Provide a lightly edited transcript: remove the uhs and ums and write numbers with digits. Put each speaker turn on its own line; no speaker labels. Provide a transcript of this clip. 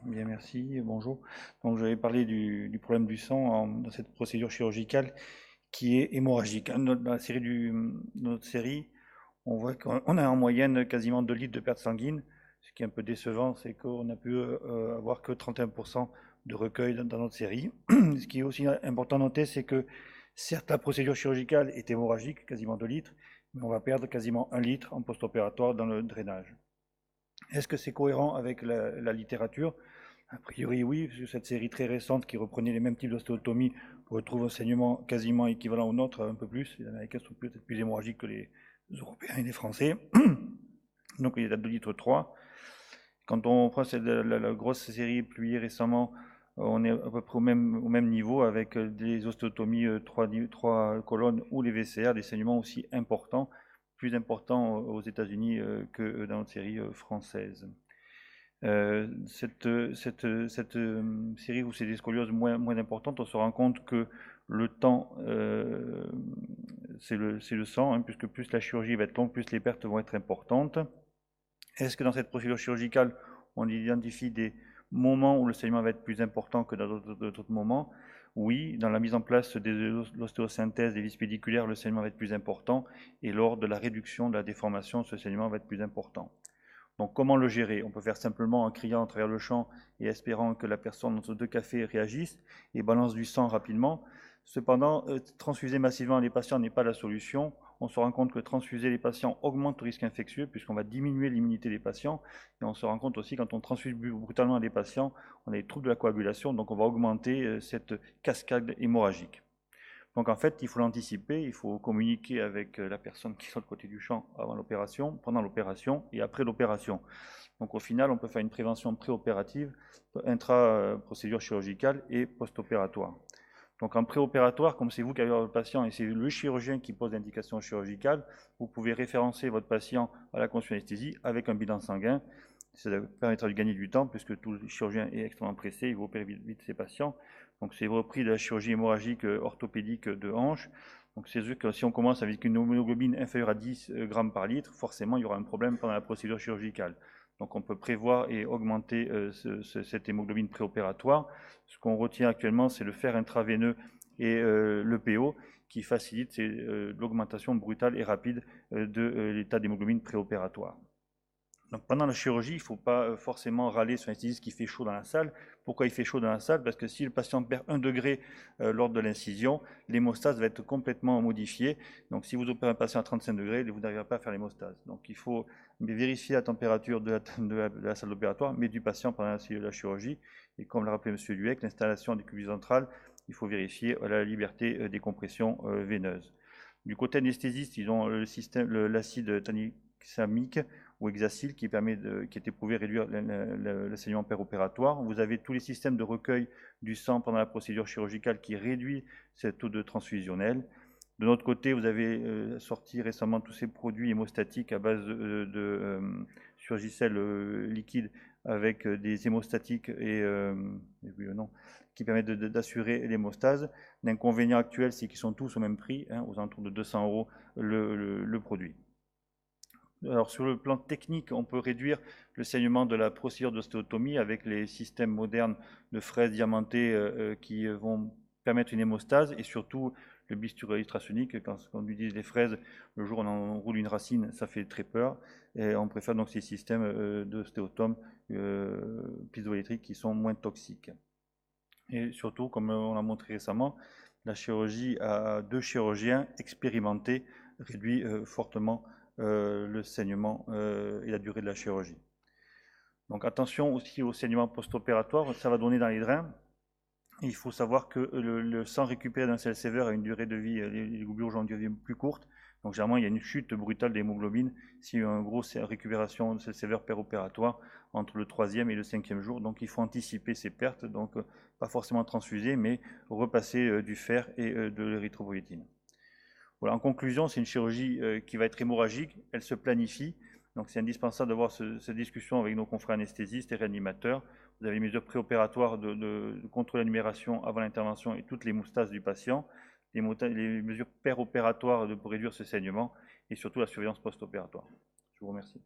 Bien, merci. Bonjour. Donc, je vais parler du problème du sang dans cette procédure chirurgicale qui est hémorragique. Dans la série notre série, on voit qu'on a en moyenne quasiment 2 litres de perte sanguine. Ce qui est un peu décevant, c'est qu'on a pu avoir que 31% de recueil dans notre série. Ce qui est aussi important à noter, c'est que certes, la procédure chirurgicale est hémorragique, quasiment 2 litres, mais on va perdre quasiment 1 litre en post-opératoire dans le drainage. Est-ce que c'est cohérent avec la littérature? A priori, oui, parce que cette série très récente qui reprenait les mêmes types d'ostéotomie retrouve un saignement quasiment équivalent au nôtre, un peu plus. Les Américains sont peut-être plus hémorragiques que les Européens et les Français. Donc il y a 2 litres 3. Quand on prend la grosse série publiée récemment, on est à peu près au même niveau avec des ostéotomies 3 colonnes ou les VCR, des saignements aussi importants, plus importants aux États-Unis que dans notre série française. Cette série où c'est des scolioses moins importantes, on se rend compte que le temps, c'est le sang, hein, puisque plus la chirurgie va être longue, plus les pertes vont être importantes. Est-ce que dans cette procédure chirurgicale, on identifie des moments où le saignement va être plus important que dans d'autres moments? Oui, dans la mise en place de l'ostéosynthèse des vis pédiculaires, le saignement va être plus important, et lors de la réduction de la déformation, ce saignement va être plus important. Donc comment le gérer? On peut faire simplement en criant à travers le champ et espérant que la personne entre 2 cafés réagisse et balance du sang rapidement. Cependant, transfuser massivement les patients n'est pas la solution. On se rend compte que transfuser les patients augmente le risque infectieux puisqu'on va diminuer l'immunité des patients. Et on se rend compte aussi quand on transfuse brutalement des patients, on a des troubles de la coagulation, donc on va augmenter cette cascade hémorragique. Donc en fait, il faut l'anticiper, il faut communiquer avec la personne qui est sur le côté du champ avant l'opération, pendant l'opération et après l'opération. Donc au final, on peut faire une prévention préopérative, intra-procédure chirurgicale et post-opératoire. Donc en préopératoire, comme c'est vous qui avez votre patient et c'est le chirurgien qui pose l'indication chirurgicale, vous pouvez référencer votre patient à la consultation anesthésie avec un bilan sanguin. Ça permettra de gagner du temps puisque tout le chirurgien est extrêmement pressé, il veut opérer vite ses patients. Donc c'est repris de la chirurgie hémorragique orthopédique de hanche. Donc c'est sûr que si on commence avec une hémoglobine inférieure à 10 grammes par litre, forcément il y aura un problème pendant la procédure chirurgicale. Donc on peut prévoir et augmenter cette hémoglobine préopératoire. Ce qu'on retient actuellement, c'est le fer intraveineux et l'EPO qui facilite l'augmentation brutale et rapide de l'état d'hémoglobine préopératoire. Donc pendant la chirurgie, il ne faut pas forcément râler sur l'anesthésiste qui fait chaud dans la salle. Pourquoi il fait chaud dans la salle? Parce que si le patient perd 1 degré lors de l'incision, l'hémostase va être complètement modifiée. Donc si vous opérez un patient à 35 degrés, vous n'arriverez pas à faire l'hémostase. Donc il faut vérifier la température de la salle opératoire, mais du patient pendant la chirurgie. Et comme l'a rappelé M. Luec, l'installation des cuves centrales, il faut vérifier la liberté des compressions veineuses. Du côté anesthésiste, ils ont l'acide tanixamique ou hexacil qui est éprouvé à réduire le saignement péropératoire. Vous avez tous les systèmes de recueil du sang pendant la procédure chirurgicale qui réduit ce taux de transfusionnel. De notre côté, vous avez sorti récemment tous ces produits hémostatiques à base de surgicel liquide avec des hémostatiques qui permettent d'assurer l'hémostase. L'inconvénient actuel, c'est qu'ils sont tous au même prix, hein, aux alentours de 200 € le produit. Alors sur le plan technique, on peut réduire le saignement de la procédure d'ostéotomie avec les systèmes modernes de fraises diamantées qui vont permettre une hémostase et surtout le bisturie ultrasonique. Quand on utilise les fraises, le jour où on enroule une racine, ça fait très peur. Et on préfère donc ces systèmes d'ostéotomes piezoélectriques qui sont moins toxiques. Et surtout, comme on l'a montré récemment, la chirurgie à 2 chirurgiens expérimentés réduit fortement le saignement et la durée de la chirurgie. Donc attention aussi au saignement post-opératoire, ça va donner dans les drains. Il faut savoir que le sang récupéré d'un cell saver a une durée de vie, les globules ont une durée de vie plus courte. Donc généralement, il y a une chute brutale d'hémoglobine s'il y a une grosse récupération de cell saver péropératoire entre le 3e et le 5e jour. Donc il faut anticiper ces pertes, donc pas forcément transfuser, mais repasser du fer et de l'érythropoïétine. Voilà, en conclusion, c'est une chirurgie qui va être hémorragique, elle se planifie, donc c'est indispensable d'avoir cette discussion avec nos confrères anesthésistes et réanimateurs. Vous avez les mesures préopératoires de contrôle d'annumération avant l'intervention et toutes les hémostases du patient, les mesures péropératoires pour réduire ce saignement et surtout la surveillance post-opératoire. Je vous remercie.